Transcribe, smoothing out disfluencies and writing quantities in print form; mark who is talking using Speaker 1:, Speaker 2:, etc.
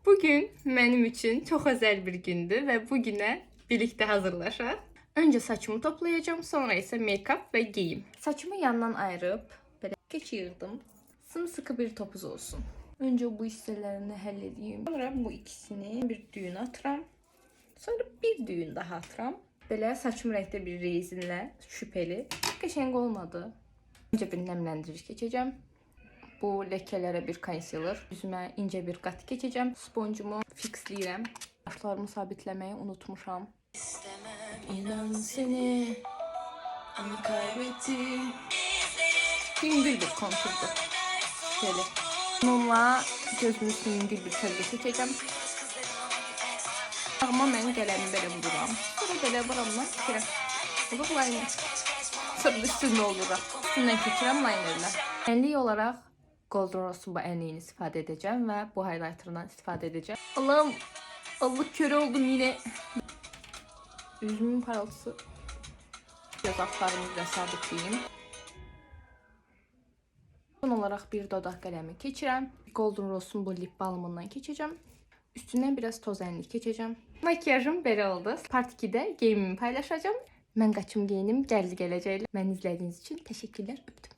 Speaker 1: Bugün benim için çok özel bir gündü ve bugüne birlikte hazırlaşaq. Önce saçımı toplayacağım, sonra ise make-up ve giyim. Saçımı yandan ayırıp böyle geçirdim. Sımsıkı bir topuz olsun. Önce bu hisselerini halledeyim. Sonra bu ikisini bir düğün atıram. Sonra bir düğün daha atıram. Böyle saçım renkte bir rezinle şüpheli. Qəşəng olmadı. Önce bir nemlendirici geçeceğim. Bu lekelere bir concealer. Yüzüme ince bir kat geçeceğim. Sponcumu fixleyirəm. Başlarımı sabitlemeyi unutmuşam. İnan seni ama kaybettim. Süngül bir konturdu. Şöyle. Bununla gözümü süngül bir çölge seçeceğim. Ama ben gələni belə vururam. Sonra belə vuramla keçirəm. Olur liner. Sonra üstünde oluram. Üstündən keçirəm linerlə. Enlik olarak Golden Rose'un bu enliğini istifade edeceğim ve bu highlighter'dan istifade edeceğim. Allah'ım, Allah köre oldum yine. Yüzümün parıltısı. Göz altlarımı da sabitleyeyim. Son olarak bir dodak kalemi keçirəm. Golden Rose'un bu lip balmından keçeceğim. Üstünden biraz toz enlik keçeceğim. Makyajım belə oldu. Part 2'de giyimimi paylaşacağım. Mən qaçım geyinim, gəldi gələcəklə. Məni izlədiyiniz için teşekkürler, öptüm.